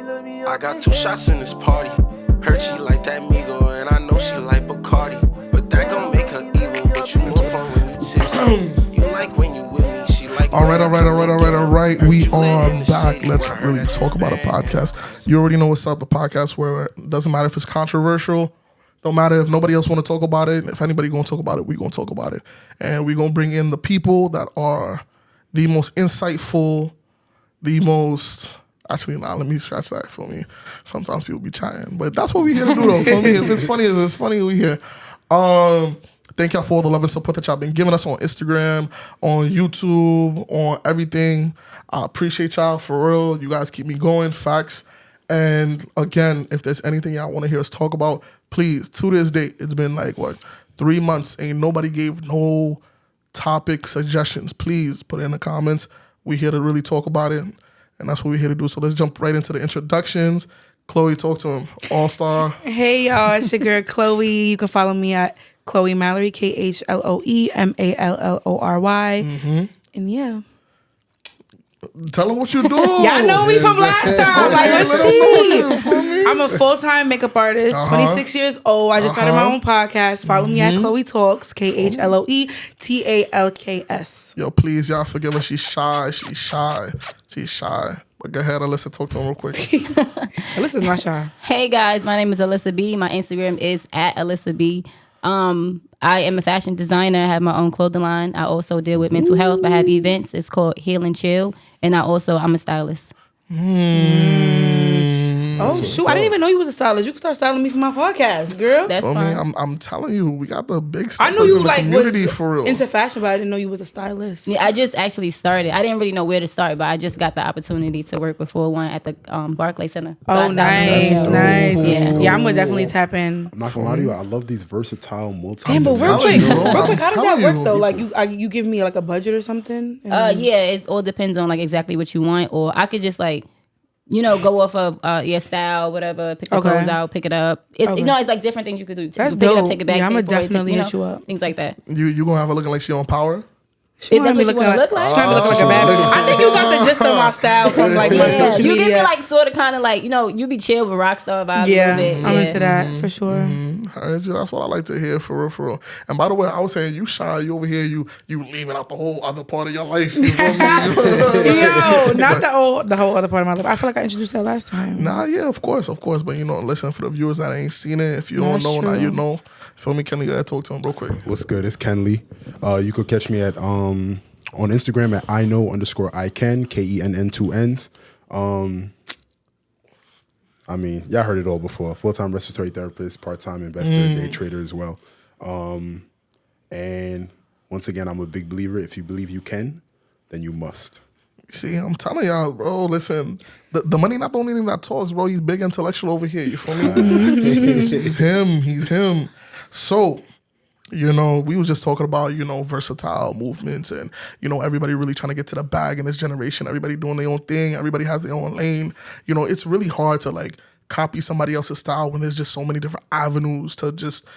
I got 2 shots in this party. Heard she like that Migo, and I know she like Bacardi. But that gon' make her evil, but you more fun when you tipsy. You like when you with me, she like. All right. We are back. Let's really talk about a podcast. You already know what's up. The podcast where it doesn't matter if it's controversial. Don't matter if nobody else want to talk about it. If anybody gonna talk about it, we gonna talk about it. And we gonna bring in the people that are the most insightful, the most... Actually, let me scratch that for me. Sometimes people be chatting. But that's what we here to do, though. For me, if it's funny, we here. Thank y'all for all the love and support that y'all been giving us on Instagram, on YouTube, on everything. I appreciate y'all, for real. You guys keep me going, facts. And again, if there's anything y'all want to hear us talk about, please, to this date, it's been 3 months. Ain't nobody gave no topic suggestions. Please put it in the comments. We here to really talk about it. And that's what we're here to do. So let's jump right into the introductions. Chloe, talk to him. All-star. Hey, y'all. It's your girl, Chloe. You can follow me at Chloe Mallory, KHLOE MALLORY. Mm-hmm. And yeah. Tell them what you do. Y'all know me from last time. What's tea? I'm a full-time makeup artist, 26 years old. I just started my own podcast. Follow me at Chloe Talks, KHLOE TALKS. Yo, please, y'all forgive her. She's shy. But go ahead, Alyssa, talk to him real quick. Alyssa's not shy. Hey guys, my name is Alyssa B. My Instagram is at Alyssa B. I am a fashion designer. I have my own clothing line. I also deal with mental health. I have events. It's called Heal and Chill. And I'm a stylist. Oh, shoot. I didn't even know you was a stylist. You can start styling me for my podcast, girl. That's for fine. me, I'm telling you, we got the big I stylist knew you in the community was for real. into fashion, but I didn't know you was a stylist. Yeah, I just actually started. I didn't really know where to start, but I just got the opportunity to work with one at the Barclay Center. Oh, nice. Yeah, I'm going to definitely tap in. I'm not going to lie to you. I love these versatile multi. Damn, but real quick, how does that work, though? People. You give me a budget or something? Yeah, it all depends on exactly what you want. Or I could just go off of your style, whatever, pick the clothes out, pick it up. It's it's different things you could do. That's pick dope. It up, take it back. Yeah, I'm going to definitely hit you up. Things like that. You going to have her looking like she on Power? She might be looking like a bad bitch. I think you got the gist of my style from my social media. You give me sort of kind of you be chill with rock star vibes a little bit. I'm into that for sure. Heard you. That's what I like to hear, for real. And by the way, I was saying you shy, you over here, you leaving out the whole other part of your life. You feel me? Yo, not the whole other part of my life. I feel like I introduced that last time. Nah, yeah, of course. But listen, for the viewers that ain't seen it, if you don't know, now you know. Feel me, Kenley? Go ahead, talk to him real quick. What's good? It's Kenley. You could catch me at on Instagram at iknow_IKen, KENN 2 N's. I mean, y'all heard it all before. Full-time respiratory therapist, part-time investor, day trader as well. And once again, I'm a big believer. If you believe you can, then you must. See, I'm telling y'all, bro, listen, the money not the only thing that talks, bro. He's big intellectual over here, you feel me? He's him. So, we was just talking about, versatile movements and, everybody really trying to get to the bag in this generation. Everybody doing their own thing. Everybody has their own lane. It's really hard to copy somebody else's style when there's just so many different avenues to just,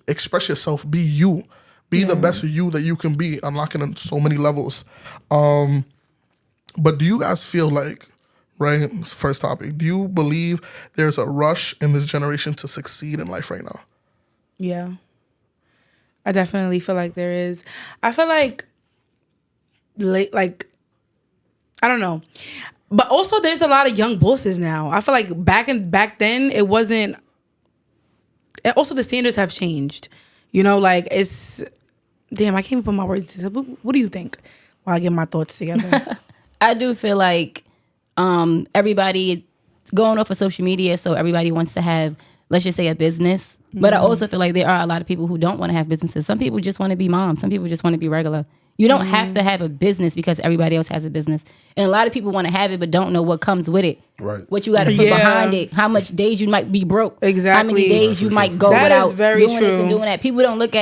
express yourself, be you. Be the best of you that you can be, unlocking on so many levels. But do you guys feel right, first topic, do you believe there's a rush in this generation to succeed in life right now? Yeah. I definitely feel like there is. I feel I don't know. But also there's a lot of young bosses now. I feel like back then it wasn't. And also the standards have changed. It's. Damn, I can't even put my words together. What do you think while I get my thoughts together? I do feel like everybody going off of social media, so everybody wants to have, let's just say, a business. But I also feel like there are a lot of people who don't want to have businesses. Some people just want to be moms. Some people just want to be regular. You don't have to have a business because everybody else has a business. And a lot of people want to have it but don't know what comes with it. Right. What you got to put behind it. How much days you might be broke. Exactly. How many days you might go that without is very doing true. this and doing that. People look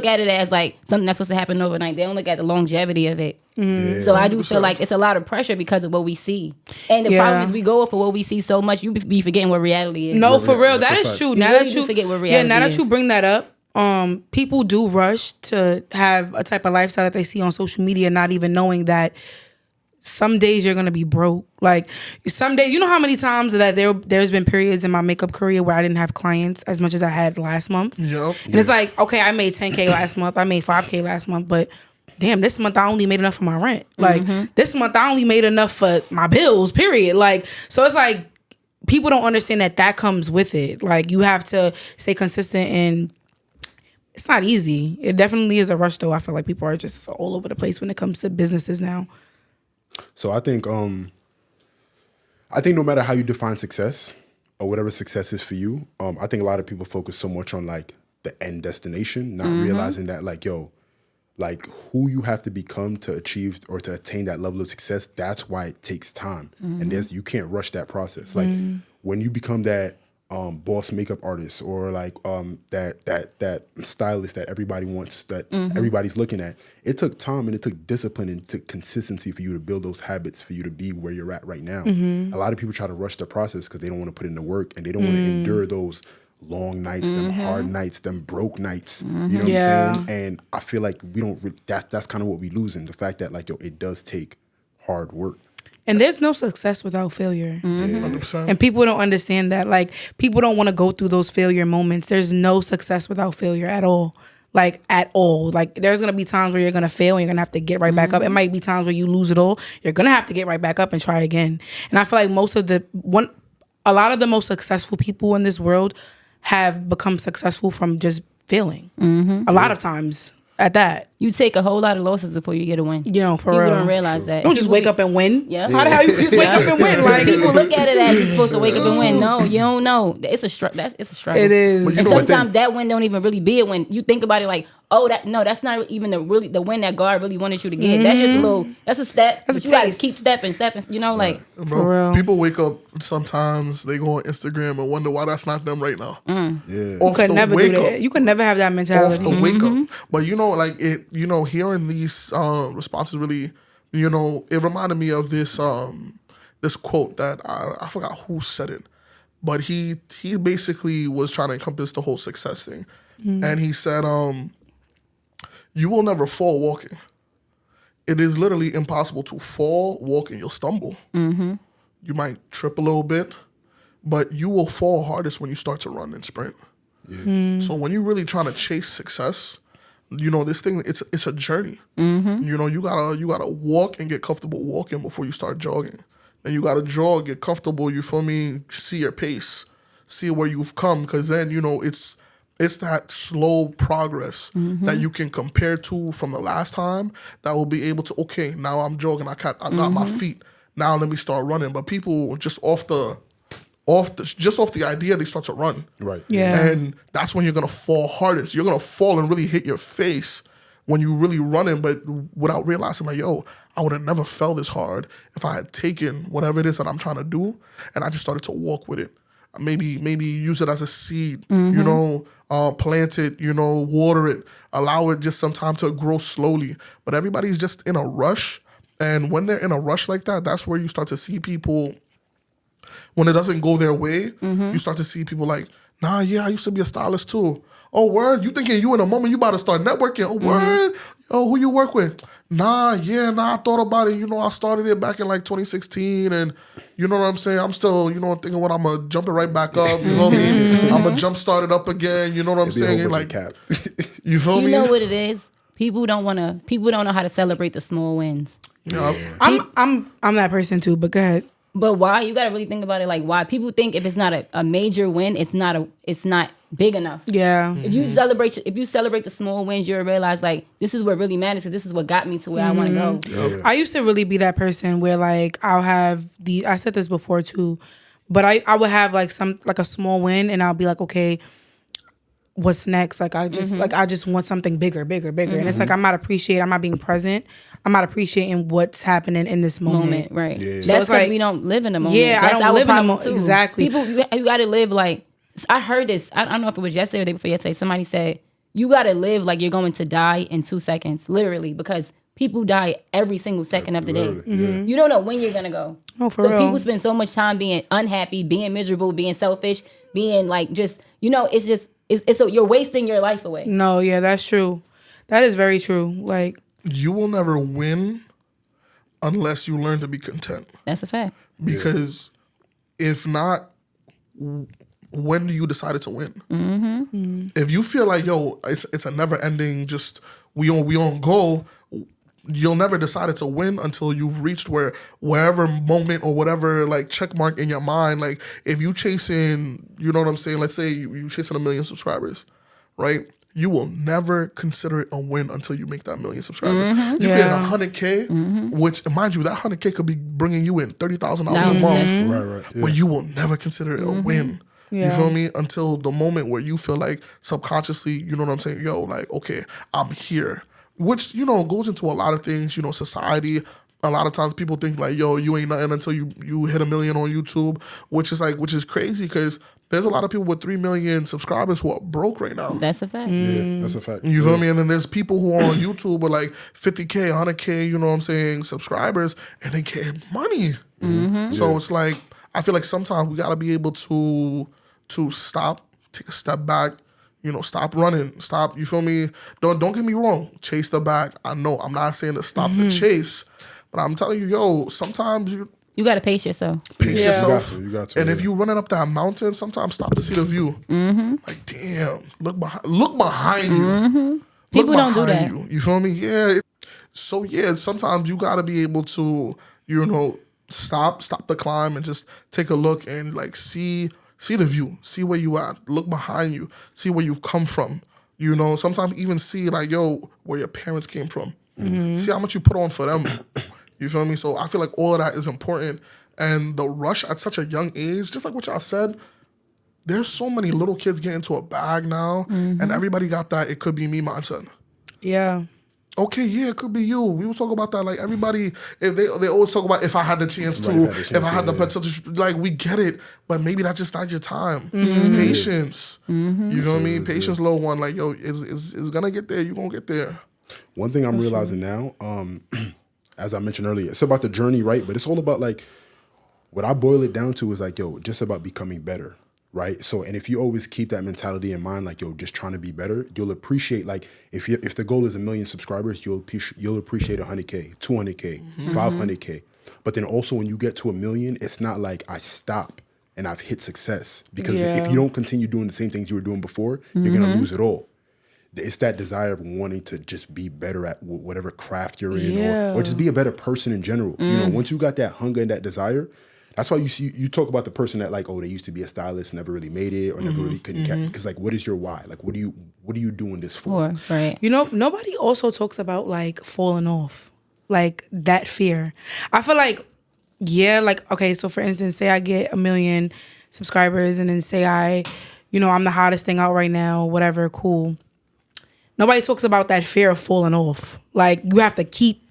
at it as something that's supposed to happen overnight. They don't look at the longevity of it. Yeah, so I do feel like it's a lot of pressure because of what we see. And the problem is we go for what we see so much, you be forgetting what reality is. No, for real. That is true. Now that you forget what reality is. now that you bring that up, people do rush to have a type of lifestyle that they see on social media, not even knowing that some days you're gonna be broke. Like some days, you know how many times that there's been periods in my makeup career where I didn't have clients as much as I had last month. Yep. And it's like, okay, I made 10K last month, I made 5K last month, but damn, this month I only made enough for my rent. Like this month I only made enough for my bills, period. Like, so it's like people don't understand that comes with it. Like you have to stay consistent, and it's not easy. It definitely is a rush though. I feel like people are just all over the place when it comes to businesses now. So I think no matter how you define success or whatever success is for you, I think a lot of people focus so much on like the end destination, not realizing that like, yo, like who you have to become to achieve or to attain that level of success, that's why it takes time. And you can't rush that process. Like when you become that boss makeup artist or like that stylist that everybody wants, that everybody's looking at, it took time and it took discipline and it took consistency for you to build those habits for you to be where you're at right now. A lot of people try to rush the process because they don't want to put in the work and they don't want to endure those long nights, them hard nights, them broke nights. You know what I'm saying? And I feel like we don't. That's kind of what we losing. The fact that like, yo, it does take hard work. And there's no success without failure. 100%. And people don't understand that. Like people don't want to go through those failure moments. There's no success without failure at all. Like at all. Like there's gonna be times where you're gonna fail and you're gonna have to get right back up. It might be times where you lose it all. You're gonna have to get right back up and try again. And I feel like a lot of the most successful people in this world have become successful from just failing. A lot of times at that. You take a whole lot of losses before you get a win. You know, for People real. don't realize that. Don't just wake up and win. Yeah. How the hell you just wake up and win? Like people look at it as you're supposed to wake up and win. No, you don't know. It's a struggle. It's a struggle. It is. But you And know what sometimes that win don't even really be a win. You think about it like, oh, that's not even the win that God really wanted you to get. That's just a little. That's a step. That's But a you gotta taste. keep stepping. You know, like Bro, For real. people wake up sometimes, they go on Instagram and wonder why that's not them right now. Yeah. you could never do that. You could never have that Off mentality. the wake up. But you know, like it, you know, hearing these responses really, you know, it reminded me of this this quote that I forgot who said it, but he basically was trying to encompass the whole success thing. And he said, you will never fall walking. It is literally impossible to fall walking. You'll stumble. You might trip a little bit, but you will fall hardest when you start to run and sprint. So when you're really trying to chase success, you know, this thing, it's a journey. You know, you gotta walk and get comfortable walking before you start jogging. Then you gotta jog, get comfortable, you feel me, see your pace, see where you've come, because then, you know, it's that slow progress that you can compare to from the last time that will be able to, okay, now I'm jogging, I got my feet, now let me start running. But people just off the idea, they start to run. Right. Yeah. And that's when you're gonna fall hardest. You're gonna fall and really hit your face when you really running, but without realizing like, yo, I would have never felt this hard if I had taken whatever it is that I'm trying to do and I just started to walk with it. Maybe use it as a seed, you know, plant it, you know, water it, allow it just some time to grow slowly. But everybody's just in a rush. And when they're in a rush like that, that's where you start to see people, when it doesn't go their way, you start to see people like, nah, yeah, I used to be a stylist too. Oh, word? You thinking you in a moment you about to start networking? Oh, word? Oh, who you work with? Nah, I thought about it. You know, I started it back in like 2016 and you know what I'm saying? I'm still, you know, thinking what I'm going to jump it right back up. You know what I mean? I'm going to jump start it up again. You know what I'm saying? Like, cap. you feel me? you know what it is. People don't know how to celebrate the small wins. Yeah. I'm that person too, but go ahead. But why? You got to really think about it. Like why people think if it's not a major win, it's not big enough. Yeah. If you celebrate the small wins, you'll realize like this is what really matters. This is what got me to where I want to go. Yeah. I used to really be that person where like I said this before too, but I would have like a small win and I'll be like, okay, what's next? Like I just want something bigger. And it's like I'm not being present. I'm not appreciating what's happening in this moment. Right. Yeah. That's So it's because like, we don't live in the moment. Yeah, That's I don't our live in the problem, moment. too. Exactly. People, you got to live like, I heard this. I don't know if it was yesterday or the day before yesterday. Somebody said, you got to live like you're going to die in 2 seconds, literally, because people die every single second of the day. Yeah. You don't know when you're going to go. Oh, for so real. people spend so much time being unhappy, being miserable, being selfish, being like just, you know, it's so you're wasting your life away. No, yeah, that's true. That is very true. Like, You will never win unless you learn to be content. That's a fact. Because if not, when do you decide to win? Mm-hmm. If you feel like, yo, it's a never ending, just we on goal, you'll never decide to win until you've reached wherever moment or whatever like check mark in your mind. Like if you chasing, you know what I'm saying? Let's say you chasing 1 million subscribers, right? You will never consider it a win until you make that 1 million subscribers. You get 100K, which mind you, that 100K could be bringing you in $30,000 a month. Right. Yeah. But you will never consider it a win. Yeah. You feel me? Until the moment where you feel like subconsciously, you know what I'm saying? Yo, like, okay, I'm here. Which, you know, goes into a lot of things, you know, society. A lot of times people think like, yo, you ain't nothing until you hit 1 million on YouTube, which is crazy because there's a lot of people with 3 million subscribers who are broke right now. That's a fact. Yeah, that's a fact. You feel me? And then there's people who are on YouTube with like 50K, 100K, you know what I'm saying, subscribers, and they get money. So it's like, I feel like sometimes we got to be able to stop, take a step back, you know, stop running, stop, you feel me? Don't get me wrong, chase the bag. I know, I'm not saying to stop the chase, but I'm telling you, yo, sometimes You got to pace yourself. pace yourself. You got to, and yeah. if you running up that mountain, sometimes stop to see the view. Like, damn, look behind you. People don't do that. You feel me? Yeah. So yeah, sometimes you gotta be able to, you know, stop the climb and just take a look and like see the view, see where you at, look behind you, see where you've come from. You know, sometimes even see like, yo, where your parents came from. See how much you put on for them. You feel me? So I feel like all of that is important. And the rush at such a young age, just like what y'all said, there's so many little kids getting into a bag now, and everybody got that it could be me mindset. Yeah. Okay, yeah, it could be you. We will talk about that. Like everybody, if they always talk about if I had the chance to, if I had the potential, like we get it, but maybe that's just not your time. Patience, you feel me? Patience, little one. Like yo, is gonna get there. You gonna get there. One thing I'm realizing now, as I mentioned earlier, it's about the journey, right? But it's all about like, what I boil it down to is like, yo, just about becoming better, right? So, and if you always keep that mentality in mind, like, yo, just trying to be better, you'll appreciate, like, if the goal is 1 million subscribers, you'll appreciate 100K, 200K, 500K. But then also when you get to 1 million, it's not like I stop and I've hit success. Because if you don't continue doing the same things you were doing before, you're going to lose it all. It's that desire of wanting to just be better at whatever craft you're in, or just be a better person in general. You know, once you got that hunger and that desire, that's why you talk about the person that like, oh, they used to be a stylist, never really made it, or never really couldn't catch. Because like, what is your why? Like, what are you doing this for? Right. You know, nobody also talks about like falling off, like that fear. I feel like, yeah, like, okay, so for instance, say I get 1 million subscribers and then say I'm the hottest thing out right now, whatever, cool. Nobody talks about that fear of falling off. Like you have to keep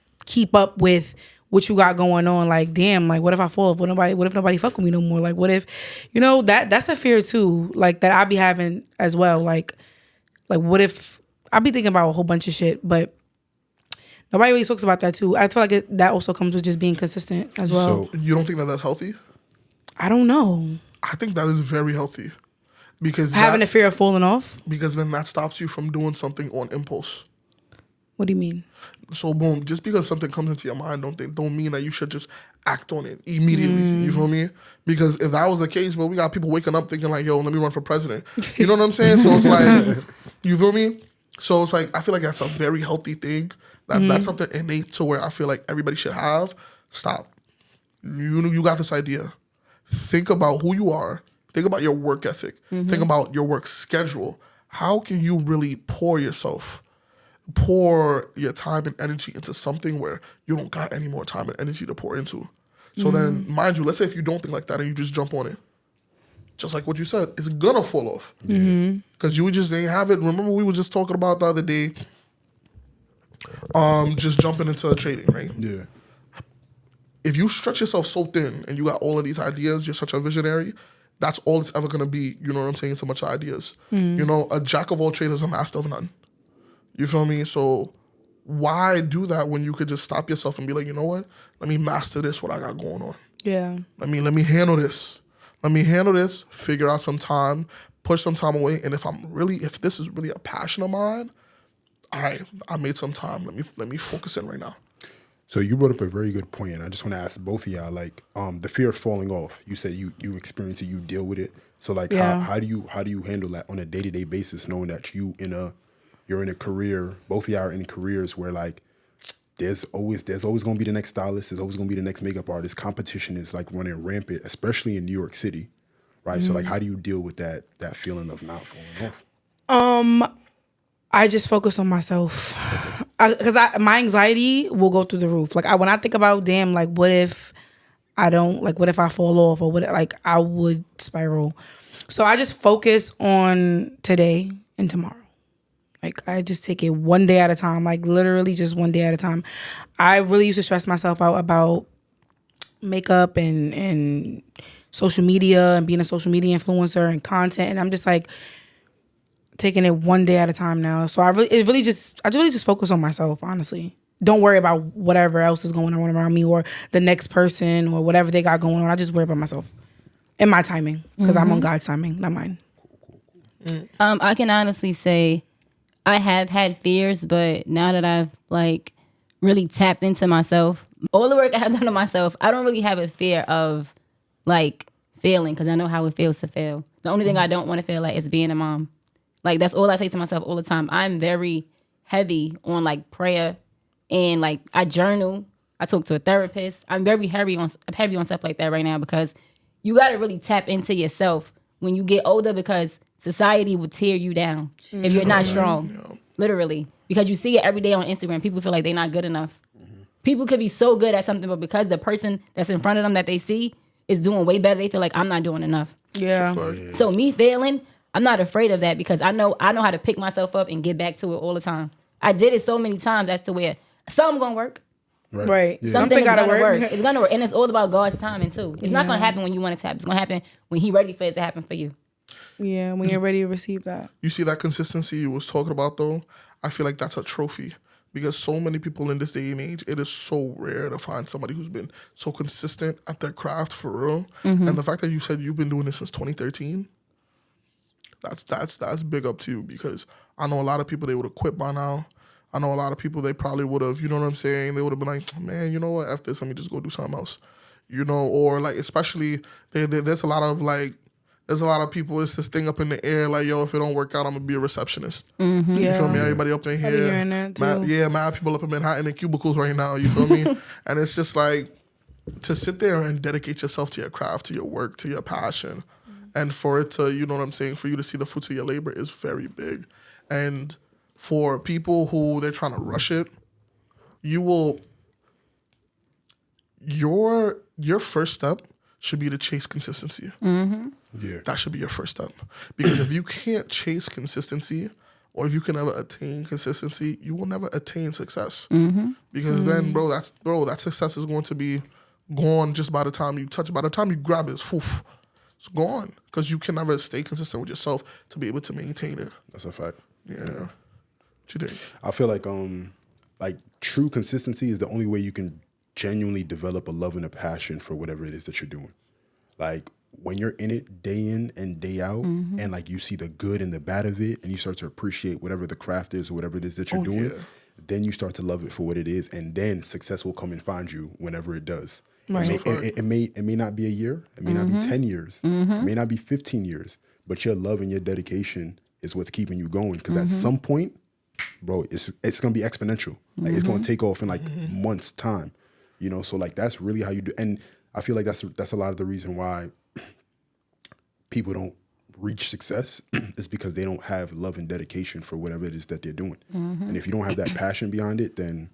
up with what you got going on. Like, damn, like what if I fall off? What if nobody fuck with me no more? Like what if, you know, that's a fear too. Like that I be having as well. Like what if I be thinking about a whole bunch of shit, but nobody really talks about that too. I feel like that also comes with just being consistent as well. So you don't think that that's healthy? I don't know. I think that is very healthy. Because having a fear of falling off? Because then that stops you from doing something on impulse. What do you mean? So boom, just because something comes into your mind don't mean that you should just act on it immediately. You feel me? Because if that was the case, well, we got people waking up thinking like, yo, let me run for president. You know what I'm saying? So it's like, you feel me? So it's like, I feel like that's a very healthy thing. That's something innate to where I feel like everybody should have. Stop. You got this idea. Think about who you are. Think about your work ethic. Think about your work schedule. How can you really pour your time and energy into something where you don't got any more time and energy to pour into? So then, mind you, let's say if you don't think like that and you just jump on it, just like what you said, it's gonna fall off. Because you just ain't have it. Remember we were just talking about the other day, just jumping into trading, right? Yeah. If you stretch yourself so thin and you got all of these ideas, you're such a visionary, that's all it's ever going to be, you know what I'm saying, so much ideas. You know, a jack of all trades is a master of none. You feel me? So why do that when you could just stop yourself and be like, you know what? Let me master this, what I got going on. Yeah. Let me handle this. Figure out some time, push some time away. And if this is really a passion of mine, all right, I made some time. Let me focus in right now. So you brought up a very good point, and I just want to ask both of y'all, like, the fear of falling off. You said you experience it, you deal with it. So like, Yeah. how do you handle that on a day-to-day basis, knowing that you're in a career, both of y'all are in careers where like there's always gonna be the next stylist, there's always gonna be the next makeup artist. Competition is like running rampant, especially in New York City, right? So like, how do you deal with that feeling of not falling off? I just focus on myself because my anxiety will go through the roof. Like when I think about, damn, like what if I don't, like what if I fall off, or what, like I would spiral. So I just focus on today and tomorrow. Like I just take it one day at a time, like literally just one day at a time. I really used to stress myself out about makeup and social media and being a social media influencer and content, and I'm just like taking it one day at a time now. So I really just focus on myself, honestly. Don't worry about whatever else is going on around me or the next person or whatever they got going on. I just worry about myself and my timing, because I'm on God's timing, not mine. I can honestly say I have had fears, but now that I've like really tapped into myself, all the work I have done on myself, I don't really have a fear of like failing, because I know how it feels to fail. The only thing I don't want to feel like is being a mom. Like that's all I say to myself all the time. I'm very heavy on like prayer, and like I journal. I talk to a therapist. I'm very heavy on stuff like that right now, because you got to really tap into yourself when you get older, because society will tear you down if you're not strong, literally. Because you see it every day on Instagram. People feel like they're not good enough. People could be so good at something, but because the person that's in front of them that they see is doing way better, they feel like I'm not doing enough. Yeah. So me failing, I'm not afraid of that, because I know how to pick myself up and get back to it all the time. I did it so many times as to where something gonna work. Right. Yeah. Something gotta work. It's gonna work, and it's all about God's timing too. It's not gonna happen when you want it to happen. It's gonna happen when He ready for it to happen for you. Yeah, when you're ready to receive that. You see that consistency you was talking about though? I feel like that's a trophy, because so many people in this day and age, it is so rare to find somebody who's been so consistent at their craft for real. And the fact that you said you've been doing this since 2013, that's big up to you, because I know a lot of people, they would have quit by now. I know a lot of people, they probably would have, you know what I'm saying? They would have been like, man, you know what? F this, let me just go do something else. You know, or like, especially, there's a lot of people, it's this thing up in the air, like, yo, if it don't work out, I'm going to be a receptionist. You feel me? Everybody up in I be here. hearing that too. Mad people up in Manhattan in cubicles right now, you feel me? And it's just like, to sit there and dedicate yourself to your craft, to your work, to your passion, and for it to, you know what I'm saying, for you to see the fruits of your labor is very big. And for people who they're trying to rush it, your first step should be to chase consistency. Yeah. That should be your first step. Because if you can't chase consistency, or if you can never attain consistency, you will never attain success. Because then, bro, that success is going to be gone just by the time you touch it. By the time you grab it, it's gone. Because you can never stay consistent with yourself to be able to maintain it. That's a fact. Yeah. What you think? I feel like true consistency is the only way you can genuinely develop a love and a passion for whatever it is that you're doing. Like when you're in it day in and day out, and like you see the good and the bad of it, and you start to appreciate whatever the craft is or whatever it is that you're doing, then you start to love it for what it is, and then success will come and find you whenever it does. Right. It may not be a year, it may not be 10 years, it may not be 15 years, but your love and your dedication is what's keeping you going. Because at some point, bro, it's gonna be exponential. Like it's gonna take off in like months' time. You know, so like that's really how you do. And I feel like that's a lot of the reason why people don't reach success is because they don't have love and dedication for whatever it is that they're doing. And if you don't have that passion behind it, then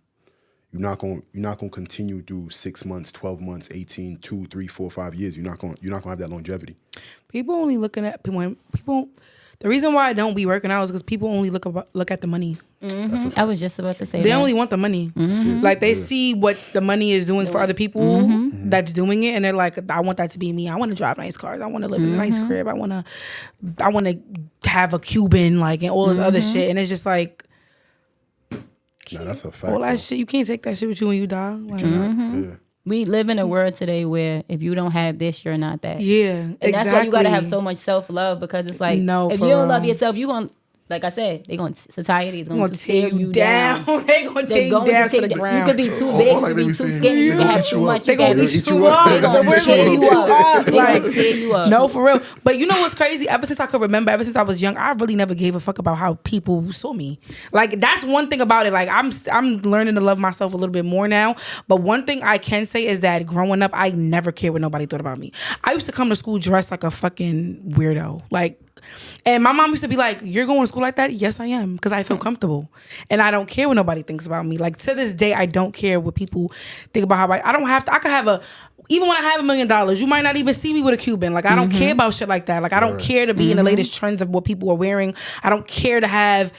you're not gonna continue through 6 months, 12 months, 18, 2, 3, 4, 5 years. You're not gonna have that longevity. People only looking at when people. The reason why I don't be working out is because people only look at the money. I was just about to say they that. only want the money. Like they see what the money is doing for other people that's doing it, and they're like, I want that to be me. I want to drive nice cars. I want to live in a nice crib. I want to have a Cuban, like, and all this other shit. And it's just like, Nah, that's a fact. all that shit, you can't take that shit with you when you die. Like, Yeah. We live in a world today where if you don't have this, you're not that. yeah, And that's why you gotta have so much self-love, because it's like, No, if for you don't real. love yourself, like I said, society is They're going to tear you down. They're going to tear you down to the ground. You could be too big, you like could they be be too saying, skinny, you can have eat too you much. up. They're going to They eat gonna you up. They're going to tear you up. They Like, gonna tear you up. no, for real. But you know what's crazy? Ever since I could remember, ever since I was young, I really never gave a fuck about how people saw me. Like, that's one thing about it. Like, I'm learning to love myself a little bit more now. But one thing I can say is that growing up, I never cared what nobody thought about me. I used to come to school dressed like a fucking weirdo. Like, and my mom used to be like, "You're going to school like that?" Yes, I am, because I feel comfortable, and I don't care what nobody thinks about me. Like, to this day, I don't care what people think about how I don't have to. I could have even when I have $1 million, you might not even see me with a Cuban. Like, I don't care about shit like that. Like, I don't care to be in the latest trends of what people are wearing. I don't care to have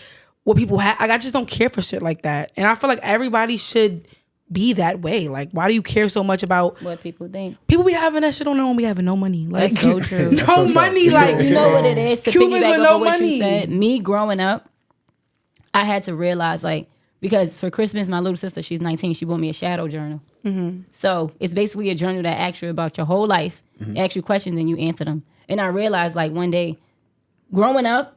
what people have. Like, I just don't care for shit like that. And I feel like everybody should be that way. Like, why do you care so much about what people think? People be having that shit on their own, be having no money. Like, That's so true. No money. Like, You know what it is to Cubans piggyback with off no of what money. you said. Me growing up, I had to realize, like, because for Christmas, my little sister, she's 19, she bought me a shadow journal. So it's basically a journal that asks you about your whole life, asks you questions, and you answer them. And I realized, like, one day, growing up,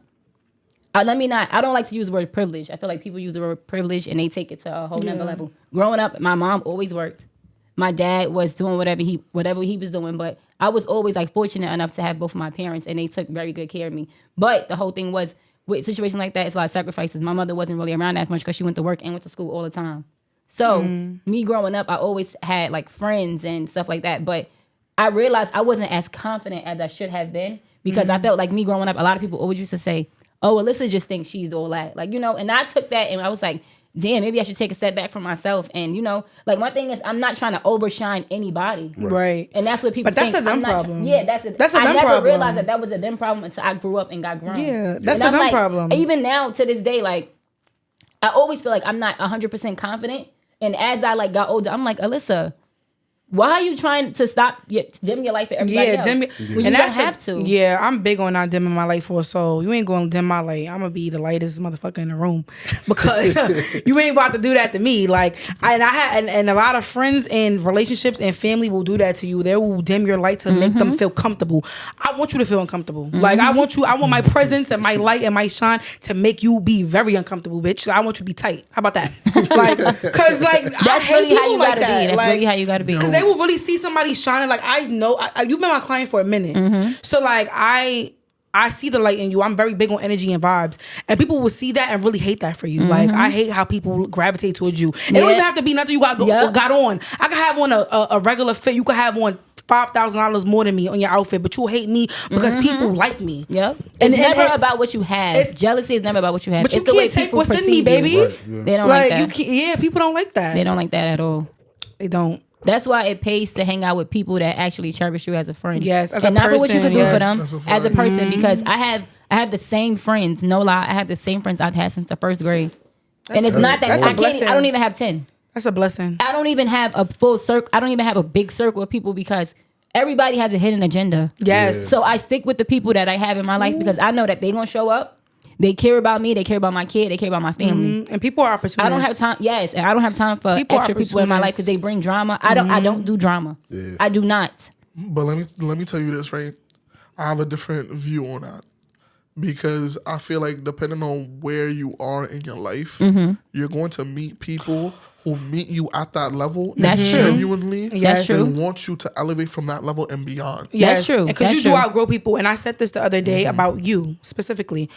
I don't like to use the word privilege. I feel like people use the word privilege and they take it to a whole nother level. Growing up, my mom always worked. My dad was doing whatever he was doing, but I was always like fortunate enough to have both of my parents, and they took very good care of me. But the whole thing was, with a situation like that, it's a lot of sacrifices. My mother wasn't really around that much because she went to work and went to school all the time. So me growing up, I always had like friends and stuff like that, but I realized I wasn't as confident as I should have been because I felt like me growing up, a lot of people always used to say, "Oh, Alyssa just thinks she's all that." Like, you know, and I took that and I was like, damn, maybe I should take a step back from myself. And, you know, like my thing is I'm not trying to overshine anybody. Right. And that's what people But that's think. a them I'm not problem. That's a a them I never problem. realized that was a them problem until I grew up and got grown. Yeah, that's And a I'm them like, problem. Even now to this day, like, I always feel like I'm not 100% confident. And as I like got older, I'm like, Alyssa, why are you trying to dim your life for everybody else? When you and don't have to. Yeah, I'm big on not dimming my light for a soul. You ain't going to dim my light. I'm gonna be the lightest motherfucker in the room because you ain't about to do that to me. Like, and a lot of friends and relationships and family will do that to you. They will dim your light to make them feel comfortable. I want you to feel uncomfortable. Like, I want my presence and my light and my shine to make you be very uncomfortable, bitch. I want you to be tight. How about that? Like, cause like That's really how you gotta be. That's like, really how you gotta be. Because they will really see somebody shining. Like, I know you've been my client for a minute, so like I see the light in you. I'm very big on energy and vibes, and people will see that and really hate that for you. Like, I hate how people gravitate towards you. It don't even have to be nothing you got on. I could have on a regular fit. You could have on $5,000 more than me on your outfit, but you'll hate me because people like me. Yep. It's never about what you have. Jealousy is never about what you have. But it's you can't take what's in me, baby. Right, yeah. They don't like that. You can't, yeah, people don't like that. They don't like that at all. They don't. That's why it pays to hang out with people that actually cherish you as a friend. Yes, as and a not for what you person, can do yes. for them, That's a as a fact. person. Because I have the same friends. No lie, I have the same friends I've had since the first grade. And it's not that that's a I can't. blessing. I don't even have 10. That's a blessing. I don't even have a full circle. I don't even have a big circle of people because everybody has a hidden agenda. Yes. So I stick with the people that I have in my life because I know that they're gonna show up. They care about me. They care about my kid. They care about my family. And people are opportunists. I don't have time. Yes, and I don't have time for People are extra people in my life because they bring drama. I don't do drama. Yeah. I do not. But let me tell you this, right? I have a different view on that because I feel like depending on where you are in your life, you're going to meet people who meet you at that level. That's and true. Genuinely, That's and true. want you to elevate from that level and beyond. Yes, That's true. Because That's you do true. outgrow people. And I said this the other day about you specifically.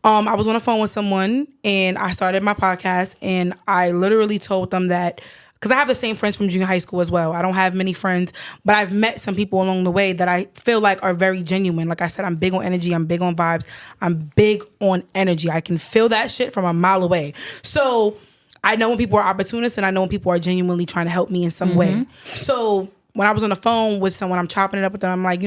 I was on the phone with someone and I started my podcast and I literally told them that because I have the same friends from junior high school as well. I don't have many friends, but I've met some people along the way that I feel like are very genuine. Like I said, I'm big on energy. I'm big on vibes. I'm big on energy. I can feel that shit from a mile away. So I know when people are opportunists and I know when people are genuinely trying to help me in some way. So when I was on the phone with someone, I'm chopping it up with them. I'm like,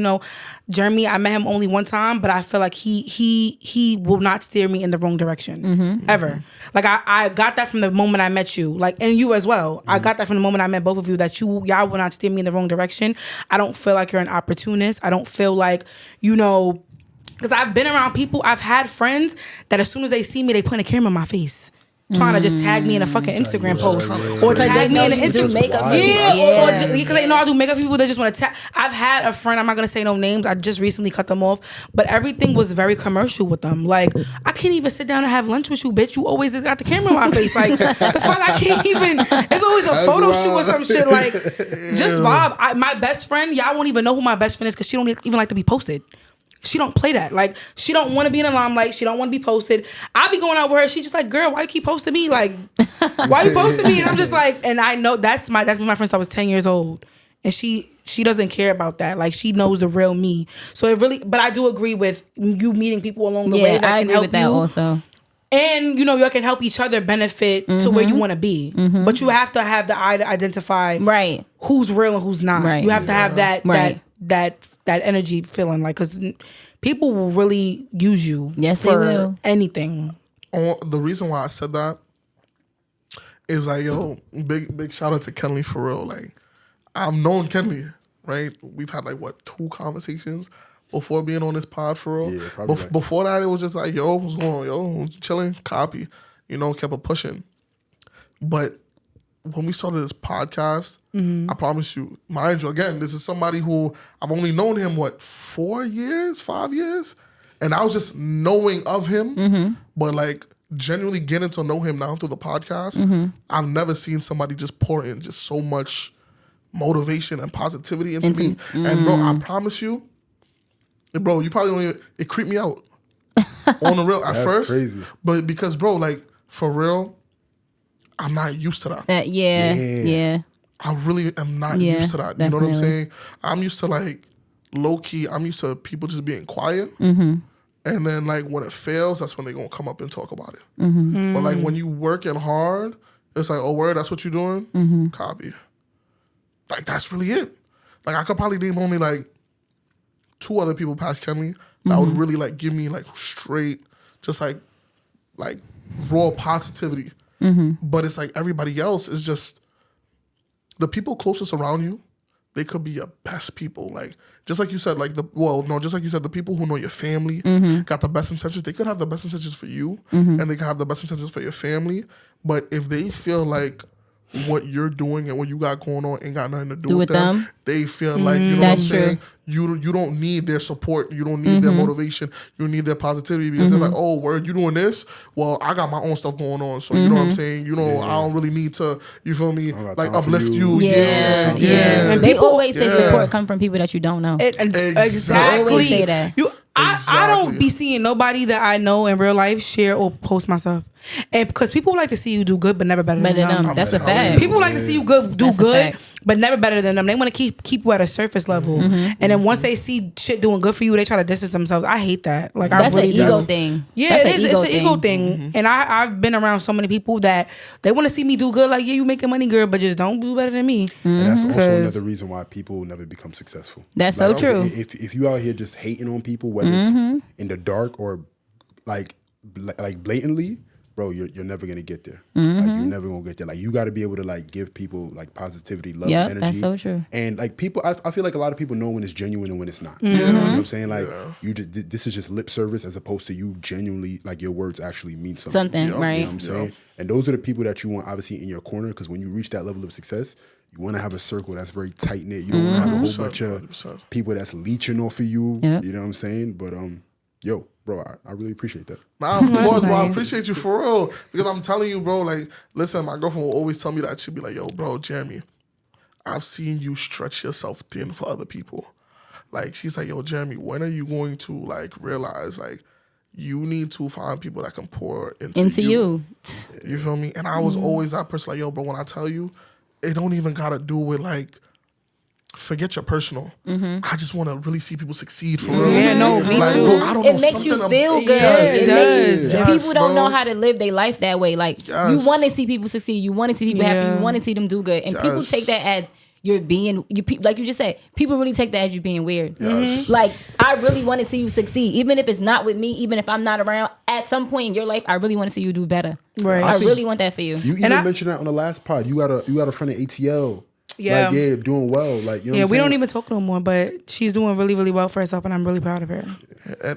Jeremy, I met him only one time, but I feel like he will not steer me in the wrong direction ever. Like I got that from the moment I met you, like, and you as well. I got that from the moment I met both of you that y'all will not steer me in the wrong direction. I don't feel like you're an opportunist. I don't feel like, because I've been around people. I've had friends that as soon as they see me, they put a camera in my face. trying to just tag me in a fucking Instagram post or Because tag they me know in an you do Instagram. makeup. Yeah, because they know I do makeup. People that just want to tag. I've had a friend. I'm not gonna say no names. I just recently cut them off, but everything was very commercial with them. Like I can't even sit down and have lunch with you, bitch. You always got the camera in my face. Like the fuck, I can't even. It's always a photo shoot or some shit. Like just vibe. My best friend, y'all won't even know who my best friend is because she don't even like to be posted. She don't play that. Like, she don't want to be in the limelight. She don't want to be posted. I be going out with her. She just like, girl, why you keep posting me? Like, why you posting me? And I'm just like, and I know that's been my friend since I was 10 years old. And she doesn't care about that. Like, she knows the real me. So it really, but I do agree with you meeting people along the way that I can agree help with that you. also. And, you know, you can help each other benefit to where you want to be. But you have to have the eye to identify who's real and who's not. Right. You have to have that energy feeling, like, because people will really use you for anything. The reason why I said that is like, yo, big shout out to Kenley for real. Like, I've known Kenley, right? We've had like 2 conversations before being on this pod for real. Yeah, probably right. Before that, it was just like, yo, what's going on? Yo, chilling, copy. You know, kept it pushing. But when we started this podcast, I promise you, mind you, again, this is somebody who I've only known him, 4 years, 5 years? And I was just knowing of him, but like genuinely getting to know him now through the podcast, I've never seen somebody just pour in just so much motivation and positivity into me. And bro, I promise you, bro, you probably don't even, it creeped me out on the real at first. Crazy. But because, bro, like, for real, I'm not used to that. Yeah. I really am not used to that. You know what I'm saying? I'm used to, like, low key, I'm used to people just being quiet. And then, like, when it fails, that's when they're going to come up and talk about it. But, like, when you working hard, it's like, oh, word, that's what you're doing? Copy. Like, that's really it. Like, I could probably name only, like, 2 other people past Kenley that would really, like, give me, like, straight, just, like raw positivity. But it's like everybody else is just the people closest around you. They could be your best people. Like, just like you said, like just like you said, the people who know your family got the best intentions. They could have the best intentions for you, and they could have the best intentions for your family. But if they feel like what you're doing and what you got going on ain't got nothing to do with them, they feel like, you know what I'm saying? You don't need their support. You don't need their motivation. You need their positivity because they're like, oh, word, you doing this? Well, I got my own stuff going on. So you know what I'm saying? You know, I don't really need to, you feel me? Like uplift you. Yeah. And they always say support come from people that you don't know. Exactly. Always say that. I don't be seeing nobody that I know in real life share or post my stuff. And because people like to see you do good, but never better than them. That's a fact. People like to see you do good, but never better than them. They want to keep you at a surface level. And then once they see shit doing good for you, they try to distance themselves. I hate that. Like, that's I really an ego thing. Yeah, it's an ego thing. And I've been around so many people that they want to see me do good. Like, yeah, you making money, girl, but just don't do better than me. And that's also another reason why people never become successful. That's so true. If you out here just hating on people, whether it's in the dark or like blatantly, bro, you're never gonna get there. Like, you're never gonna get there. Like, you got to be able to like give people like positivity, love, energy. That's so true. And like people, I feel like a lot of people know when it's genuine and when it's not. You know what I'm saying? Like, you just this is just lip service as opposed to you genuinely, like, your words actually mean something. Right? You know what I'm saying? And those are the people that you want obviously in your corner, because when you reach that level of success, you want to have a circle that's very tight knit. You don't want to have a whole bunch of people that's leeching off of you. You know what I'm saying? But yo, bro, I really appreciate that. Nah, of course, bro. I appreciate you for real. Because I'm telling you, bro, like, listen, my girlfriend will always tell me that. She'll be like, yo, bro, Jeremy, I've seen you stretch yourself thin for other people. Like, she's like, yo, Jeremy, when are you going to, like, realize, like, you need to find people that can pour into you. You feel me? And I was always that person, like, yo, bro, when I tell you, it don't even got to do with, like, forget your personal. I just want to really see people succeed for real. Yeah, no, me like, too. Bro, I don't It know, makes you something feel good. Yes, People don't bro. know how to live their life that way. Like, you want to see people succeed. You want to see people happy. You want to see them do good. And people take that as you're being, like you just said, people really take that as you being weird. Like, I really want to see you succeed. Even if it's not with me, even if I'm not around, at some point in your life, I really want to see you do better. Right. I really want that for you. You even mentioned that on the last pod. You got a friend at ATL. Yeah. Like, doing well. Like, you know what I'm we saying? don't even talk no more, but she's doing really, really well for herself, and I'm really proud of her.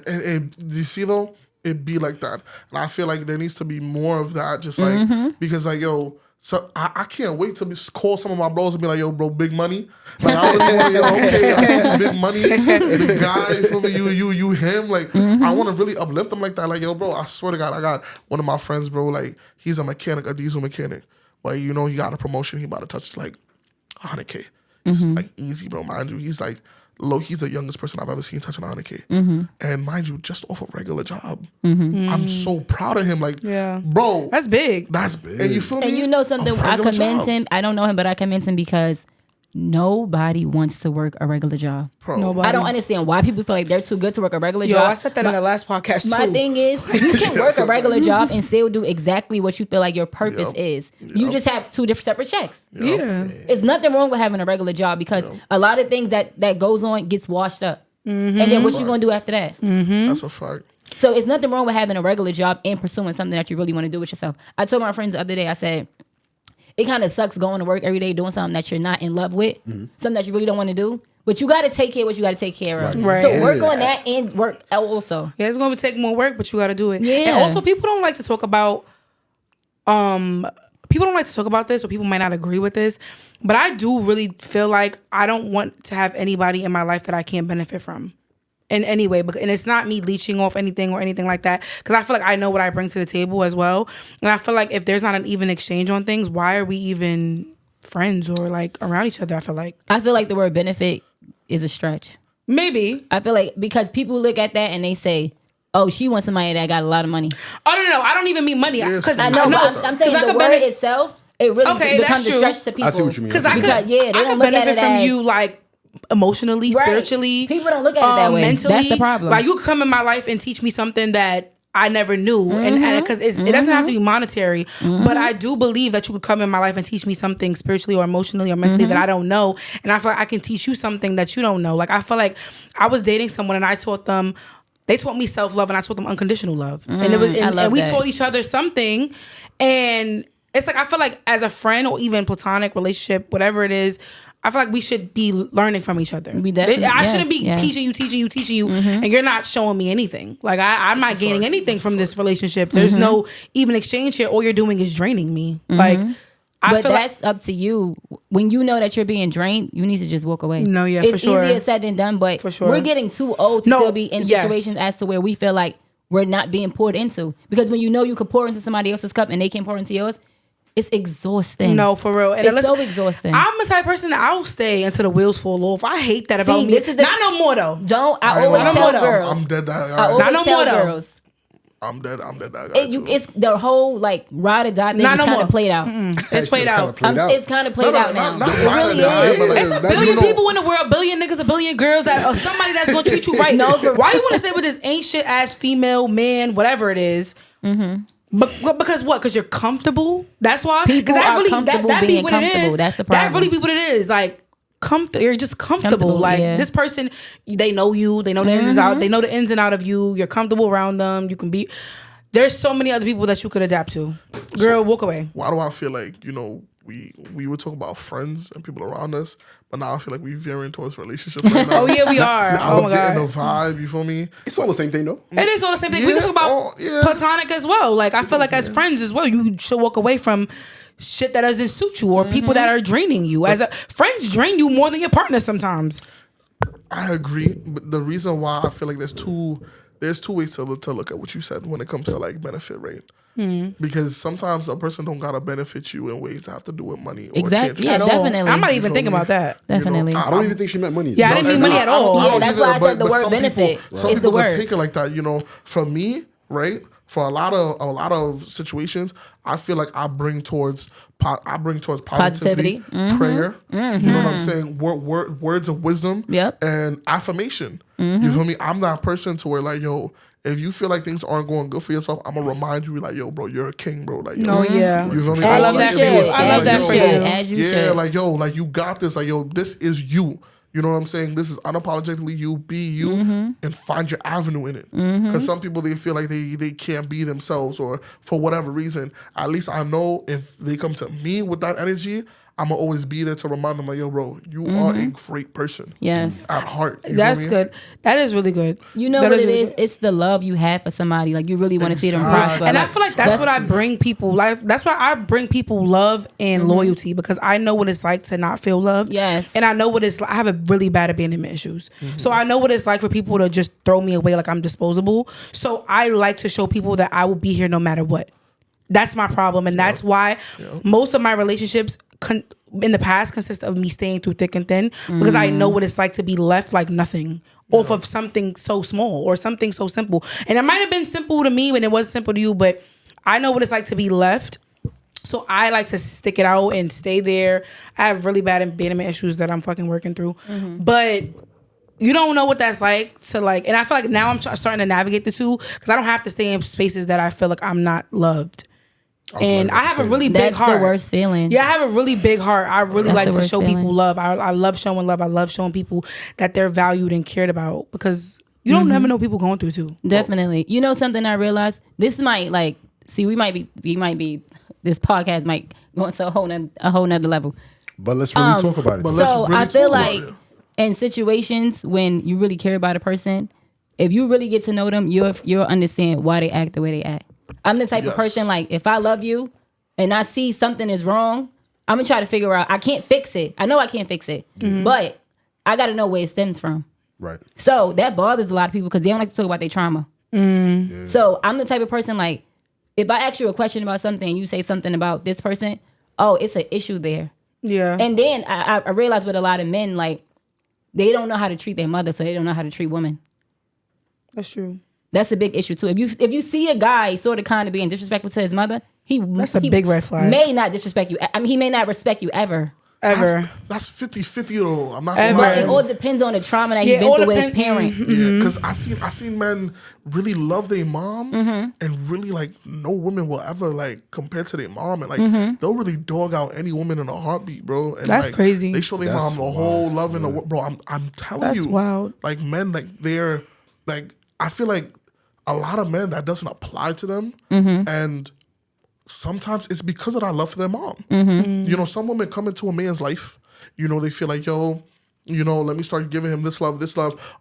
And do you see, though, it be like that. And I feel like there needs to be more of that, just like, because like, yo, so I can't wait to call some of my bros and be like, yo, bro, big money. Like, I really want to, yo, okay, I see the big money, the guy, you feel me, you, him. Like, I want to really uplift them like that. Like, yo, bro, I swear to God, I got one of my friends, bro, like, he's a mechanic, a diesel mechanic. But, you know, he got a promotion. He about to touch, like, 100K. It's, like, easy, bro. Mind you, he's, like, he's the youngest person I've ever seen touching 100K. And mind you, just off a regular job. I'm so proud of him. Like, bro. That's big. That's big. And you feel me? And you know something, I commend him. I don't know him, but I commend him because nobody wants to work a regular job. Bro. Nobody. I don't understand why people feel like they're too good to work a regular Yo, job. I said that in the last podcast too. My thing is, you can work a regular job and still do exactly what you feel like your purpose is. You just have two different separate checks. Yeah. It's nothing wrong with having a regular job because a lot of things that goes on gets washed up. And then what you gonna do after that? That's a fact. So it's nothing wrong with having a regular job and pursuing something that you really want to do with yourself. I told my friends the other day, I said, it kind of sucks going to work every day doing something that you're not in love with, something that you really don't want to do. But you got to take care of what you got to take care of. Right. So work on that and work also. Yeah, it's gonna take more work, but you got to do it. Yeah. And also, people don't like to talk about. People don't like to talk about this, or people might not agree with this. But I do really feel like I don't want to have anybody in my life that I can't benefit from. In any way, and it's not me leeching off anything or anything like that, because I feel like I know what I bring to the table as well, and I feel like if there's not an even exchange on things, why are we even friends or like around each other? I feel like the word benefit is a stretch. Maybe. I feel like because people look at that and they say, "Oh, she wants somebody that got a lot of money." Oh no, I don't even mean money. Because I know, but I'm saying the word itself, it really becomes a stretch to people. I see what you mean. Because I Because, could benefit from you like emotionally, spiritually. People don't look at it that way. Mentally. That's the problem. Like, you could come in my life and teach me something that I never knew, and because it doesn't have to be monetary, but I do believe that you could come in my life and teach me something spiritually or emotionally or mentally that I don't know, and I feel like I can teach you something that you don't know. Like, I feel like I was dating someone and I taught them. They taught me self-love and I taught them unconditional love, and it was and we taught each other something, and it's like I feel like as a friend or even platonic relationship, whatever it is, I feel like we should be learning from each other. I shouldn't be teaching you, and you're not showing me anything. Like, I'm not gaining anything from this relationship. There's no even exchange here. All you're doing is draining me. Like, but that's up to you. When you know that you're being drained, you need to just walk away. No, yeah, it's for sure. It's easier said than done, but for sure. We're getting too old to still be in situations as to where we feel like we're not being poured into. Because when you know you could pour into somebody else's cup and they can't pour into yours, it's exhausting. No, for real. And it's so exhausting. I'm the type of person that I'll stay until the wheels fall off. I hate that about me. Not no more though. I always tell girls. I'm dead. I always tell girls. I'm dead that guy too. It's the whole like ride or die thing is kind of played out. It's played out. It's kind of played out now. Not It really is. It's a billion people in the world, a billion niggas, a billion girls that or somebody that's gonna treat you right. Why you want to stay with this ain't shit ass female, man, whatever it is? But because what? Because you're comfortable. That's why. People that are really comfortable that being be what it comfortable. is. That's the problem. That really be what it is. Like, you're just comfortable. Like, this person, they know you. They know the ins and out. They know the ins and out of you. You're comfortable around them. You can be. There's so many other people that you could adapt to. Girl, walk away. Why do I feel like, we were talking about friends and people around us, but now I feel like we're veering towards relationships right now. Oh yeah, we are. I Oh was my getting god, the vibe. You feel me? it's all the same thing, though. it is all the same thing. We can talk about platonic as well. Like, I feel like as friends as well, you should walk away from shit that doesn't suit you or people that are draining you. As friends drain you more than your partner sometimes. I agree, but the reason why I feel like there's two ways to look at what you said when it comes to like benefit rate. Because sometimes a person don't gotta benefit you in ways that have to do with money. Or Exactly. Yeah, definitely. I'm not even thinking about that. Definitely. I don't even think she meant money. Yeah, I didn't mean money at all. Yeah, that's why I said the word benefit. Some It's the people word. can take it like that. For me, right? For a lot of situations, I feel like I bring towards positivity. Prayer. You know what I'm saying? Words of wisdom. Yep. And affirmation. You feel me? I'm that person to where like, yo, if you feel like things aren't going good for yourself, I'm gonna remind you like, yo, bro, you're a king, bro. Like, yo, yeah. You feel me? I love that for you. I love that for you. As you should. Like, yo, like you got this. Like, yo, this is you. You know what I'm saying? This is unapologetically you. Be you and find your avenue in it. Because some people, they feel like they can't be themselves or for whatever reason. At least I know if they come to me with that energy, I'm gonna always be there to remind them, like, yo, bro, you are a great person. Yes. At heart. You That's feel me? good. That is really good. You know That what it really is? good. It's the love you have for somebody. Like you really want to see them prosper. And I feel like that's what I bring people. Like that's why I bring people love and loyalty, because I know what it's like to not feel loved. Yes. And I know what it's like. I have a really bad abandonment issues. So I know what it's like for people to just throw me away like I'm disposable. So I like to show people that I will be here no matter what. That's my problem. And that's why most of my relationships in the past consist of me staying through thick and thin, because I know what it's like to be left like nothing off of something so small or something so simple. And it might have been simple to me when it wasn't simple to you, but I know what it's like to be left. So I like to stick it out and stay there. I have really bad abandonment issues that I'm fucking working through. But you don't know what that's like to like, and I feel like now I'm starting to navigate the two, because I don't have to stay in spaces that I feel like I'm not loved. And I have a really big That's heart. the worst feeling. Yeah, I have a really big heart. I really That's like the to worst show feeling. people love. I love showing love. I love showing people that they're valued and cared about, because you don't never know people going through too. Definitely. You know something I realized? This might we might be this podcast might go into a whole nother level. But let's really talk about it. but let's So really I feel talk about like it. in situations when you really care about a person, if you really get to know them, you'll understand why they act the way they act. I'm the type of Yes. person, like, if I love you and I see something is wrong, I'm gonna try to figure out. I can't fix it. I know I can't fix it, but I got to know where it stems from. Right. So that bothers a lot of people because they don't like to talk about their trauma. So I'm the type of person, like, if I ask you a question about something and you say something about this person, oh, it's an issue there. Yeah. And then I realize with a lot of men, like, they don't know how to treat their mother, so they don't know how to treat women. That's true. That's a big issue too. If you see a guy sort of kind of being disrespectful to his mother, That's a big red flag. May not disrespect you. I mean, he may not respect you ever. Ever. That's 50-50 though. I'm not Ever. gonna But lie. it all depends on the trauma that Yeah, he's been all through with his depend- parent. Yeah, because I seen men really love their mom and really like no woman will ever like compare to their mom, and like they'll really dog out any woman in a heartbeat, bro. And That's like, crazy. They show their That's mom the whole love in the world, bro. I'm telling That's you, wild. Like men, like they're like I feel like a lot of men that doesn't apply to them, and sometimes it's because of that love for their mom. You know, some women come into a man's life, you know, they feel like, yo, you know, let me start giving him this love,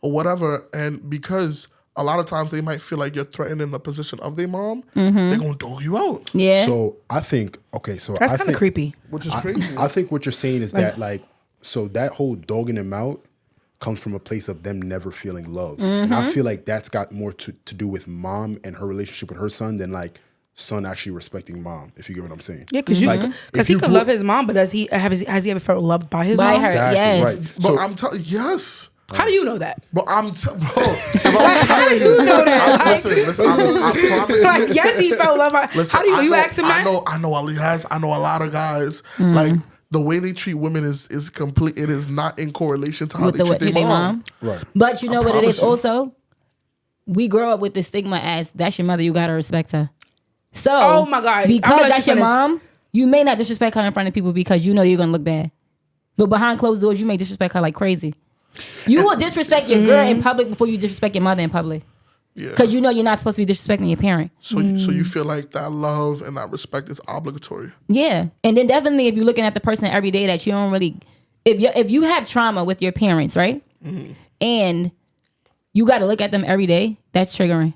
or whatever. And because a lot of times they might feel like you're threatening the position of their mom, they're going to dog you out. Yeah. So I think, okay, so That's I kind of think- creepy. Which is crazy. I think what you're saying is that like, so that whole dogging them out comes from a place of them never feeling love. And I feel like that's got more to do with mom and her relationship with her son than like son actually respecting mom, if you get what I'm saying. Yeah, because Like, if he you could grew- love his mom, but has he ever felt loved by his By mom? her. Exactly, Yes. right. But So, I'm telling yes. How do you know that? But bro, if I'm telling you, listen, I promise you. Like, yes, he felt loved by. Listen, How do I you know, ask him that? I know Ali has. I know a lot of guys. Like the way they treat women is complete. It is not in correlation to how With they the treat their mom. right. But you know what it promise is you. also? We grow up with the stigma as that's your mother, you gotta respect her. So Oh my God. I'm gonna because let that's you your finish. mom, you may not disrespect her in front of people because you know you're gonna look bad. But behind closed doors, you may disrespect her like crazy. You will disrespect your girl in public before you disrespect your mother in public. Yeah. Because you know you're not supposed to be disrespecting your parent. So you feel like that love and that respect is obligatory. Yeah. And then definitely if you're looking at the person every day that you don't really if you have trauma with your parents, right? And you gotta look at them every day, that's triggering.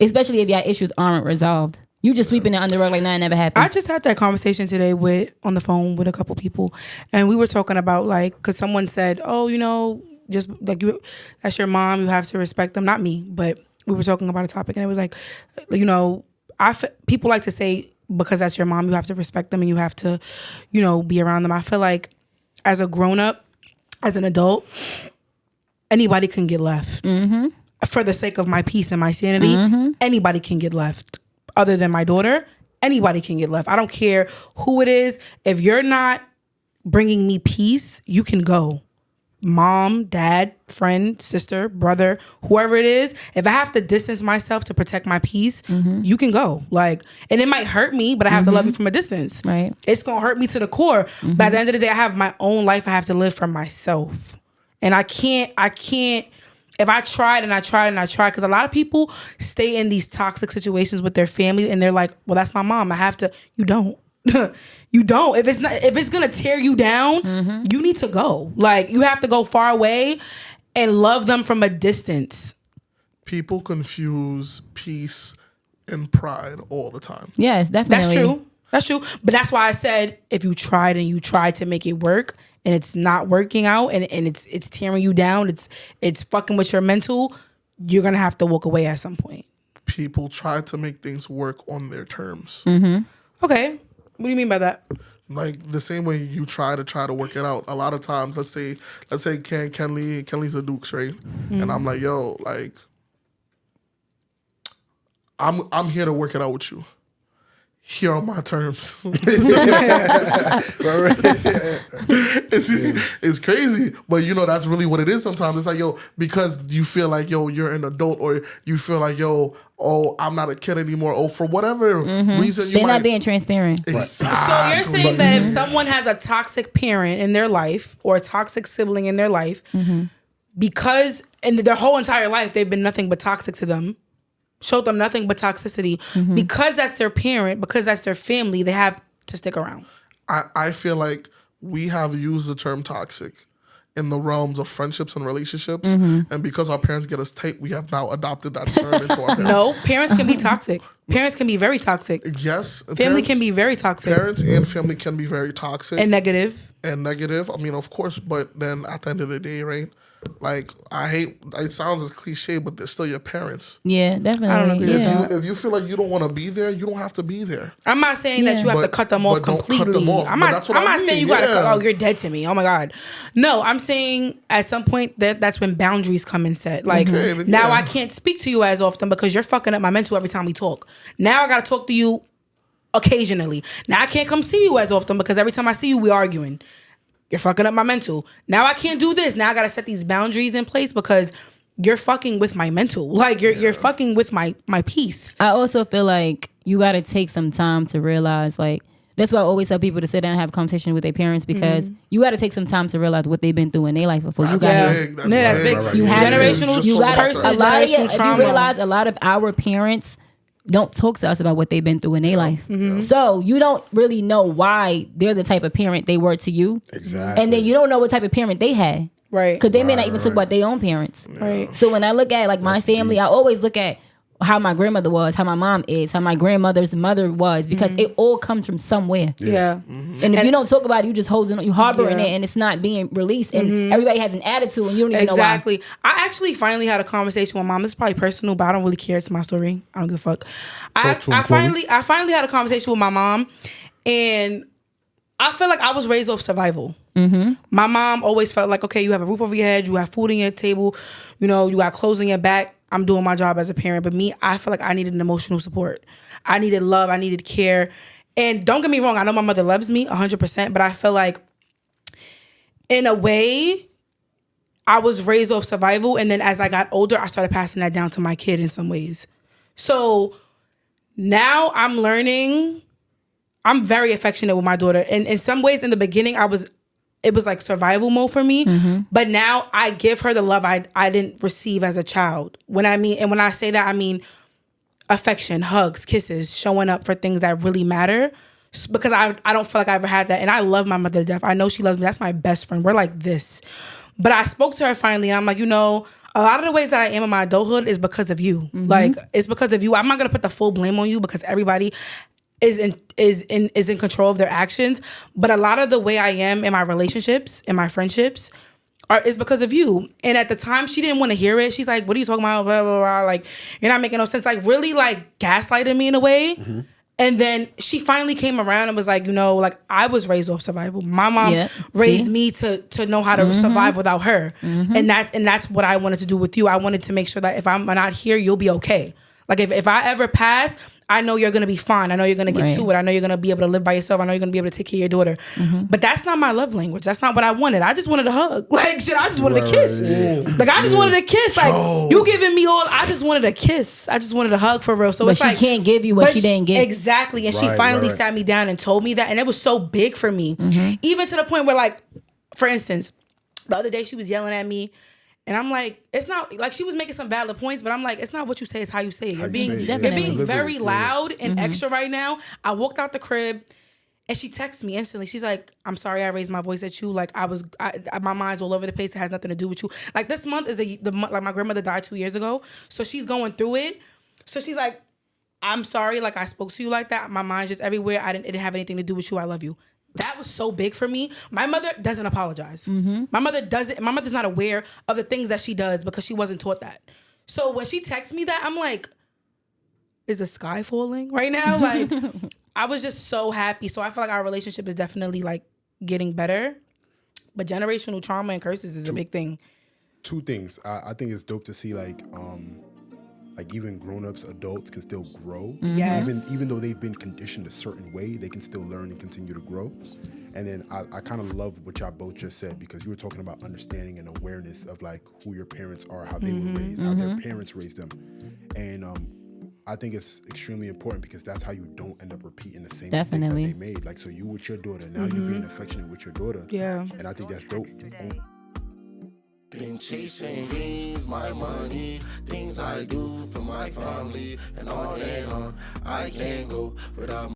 Especially if your issues aren't resolved. You just sweeping it under the rug like nothing never happened. I just had that conversation today on the phone with a couple people, and we were talking about like, because someone said, "Oh, you know, just like that's your mom, you have to respect them." Not me, but we were talking about a topic, and it was like, you know, people like to say because that's your mom, you have to respect them and you have to, you know, be around them. I feel like as a grown up, as an adult, anybody can get left. For the sake of my peace and my sanity, anybody can get left. Other than my daughter, anybody can get left. I don't care who it is. If you're not bringing me peace, you can go. Mom, dad, friend, sister, brother, whoever it is. If I have to distance myself to protect my peace, you can go. Like, and it might hurt me, but I have to love you from a distance. Right. It's gonna hurt me to the core. But at the end of the day, I have my own life I have to live for myself. And I can't if I tried, because a lot of people stay in these toxic situations with their family and they're like, well, that's my mom. I have to. You don't. You don't. If it's gonna tear you down, you need to go. Like, you have to go far away and love them from a distance. People confuse peace and pride all the time. Yes, definitely. That's true. But that's why I said, if you tried to make it work and it's not working out and it's tearing you down, it's fucking with your mental, you're gonna have to walk away at some point. People try to make things work on their terms. Okay. What do you mean by that? Like the same way you try to work it out. A lot of times, let's say Kenley's a Dukes, right? And I'm like, yo, like, I'm here to work it out with you. Here are my terms. It's crazy, but you know that's really what it is. Sometimes it's like, yo, because you feel like, yo, you're an adult, or you feel like, yo, oh, I'm not a kid anymore, or for whatever reason They're not being transparent. Exactly. So you're saying that if someone has a toxic parent in their life or a toxic sibling in their life, because in their whole entire life they've been nothing but toxic to them, showed them nothing but toxicity, because that's their parent, because that's their family, they have to stick around. I feel like we have used the term toxic in the realms of friendships and relationships, and because our parents get us tight, we have now adopted that term into our parents. No, parents can be toxic. Parents can be very toxic. Yes. Family can be very toxic. Parents and family can be very toxic. And negative. I mean, of course, but then at the end of the day, right? Like, I hate, it sounds as cliche, but they're still your parents. Yeah, definitely. I don't agree with yeah. If you feel like you don't want to be there, you don't have to be there. I'm not saying that you have to cut them off completely. Cut them off. I'm not saying you gotta cut, oh, you're dead to me. Oh my God. No, I'm saying at some point that's when boundaries come in set. Like, now I can't speak to you as often because you're fucking up my mental every time we talk. Now I gotta talk to you occasionally. Now I can't come see you as often because every time I see you, we arguing. You're fucking up my mental. Now I can't do this. Now I gotta set these boundaries in place because you're fucking with my mental. Like, you're fucking with my peace. I also feel like you gotta take some time to realize, like, that's why I always tell people to sit down and have a conversation with their parents, because you gotta take some time to realize what they've been through in their life before you got here. That's big. Right. You have generational curses, generational trauma. If you realize a lot of our parents don't talk to us about what they've been through in their life. So you don't really know why they're the type of parent they were to you. Exactly. And then you don't know what type of parent they had. Right. Because they may not even talk about their own parents. Right. So when I look at, like, my family, I always look at how my grandmother was, how my mom is, how my grandmother's mother was, because it all comes from somewhere. Yeah. And if you don't talk about it, you just holding it, you harboring it, and it's not being released, and everybody has an attitude, and you don't even know why. Exactly. I actually finally had a conversation with mom. This is probably personal, but I don't really care. It's my story. I don't give a fuck. I finally had a conversation with my mom, and I feel like I was raised off survival. My mom always felt like, okay, you have a roof over your head, you have food on your table, you know, you got clothes on your back. I'm doing my job as a parent. But me, I feel like I needed an emotional support. I needed love. I needed care. And don't get me wrong, I know my mother loves me 100%, but I feel like in a way, I was raised off survival. And then as I got older, I started passing that down to my kid in some ways. So now I'm learning. I'm very affectionate with my daughter. And in some ways, in the beginning, it was like survival mode for me. But now I give her the love I didn't receive as a child. When I say that, I mean affection, hugs, kisses, showing up for things that really matter. Because I don't feel like I ever had that. And I love my mother to death. I know she loves me. That's my best friend. We're like this. But I spoke to her finally, and I'm like, you know, a lot of the ways that I am in my adulthood is because of you. Like, it's because of you. I'm not gonna put the full blame on you because everybody is in control of their actions, but a lot of the way I am in my relationships, in my friendships, is because of you. And at the time, she didn't want to hear it. She's like, "What are you talking about?" Blah blah blah. Like, you're not making no sense. Like, really, like, gaslighting me in a way. And then she finally came around and was like, you know, like, I was raised off survival. My mom raised me to know how to survive without her. And that's what I wanted to do with you. I wanted to make sure that if I'm not here, you'll be okay. Like, if I ever pass, I know you're going to be fine. I know you're going to get to it. I know you're going to be able to live by yourself. I know you're going to be able to take care of your daughter. But that's not my love language. That's not what I wanted. I just wanted a hug. Like, shit, I just wanted a kiss. Like, I just wanted a kiss. Like, you giving me all, I just wanted a kiss. I just wanted a hug for real. So but it's she like, can't give you what she didn't get. Exactly. And she finally sat me down and told me that. And it was so big for me. Even to the point where, like, for instance, the other day she was yelling at me. And I'm like, it's not, like, she was making some valid points, but I'm like, it's not what you say, it's how you say it. You're being very loud and extra right now. I walked out the crib And she texts me instantly. She's like, I'm sorry I raised my voice at you. Like, my mind's all over the place. It has nothing to do with you. Like, this month is the month, like, my grandmother died 2 years ago. So she's going through it. So she's like, I'm sorry, like, I spoke to you like that. My mind's just everywhere. It didn't have anything to do with you. I love you. That was so big for me. My mother doesn't apologize. My mother's not aware of the things that she does because she wasn't taught that. So when she texts me that, I'm like, is the sky falling right now? Like, I was just so happy. So I feel like our relationship is definitely like getting better. But generational trauma and curses is a big thing. Two things. I think it's dope to see like even grown-ups, adults can still grow. Yes. Even though they've been conditioned a certain way, they can still learn and continue to grow. And then I kind of love what y'all both just said, because you were talking about understanding and awareness of like who your parents are, how they were raised, how their parents raised them. And I think it's extremely important because that's how you don't end up repeating the same mistakes that they made. Like, so you with your daughter, now you're being affectionate with your daughter. Yeah. And I think that's dope. Been chasing dreams, my money, things I do for my family, and on I can't go without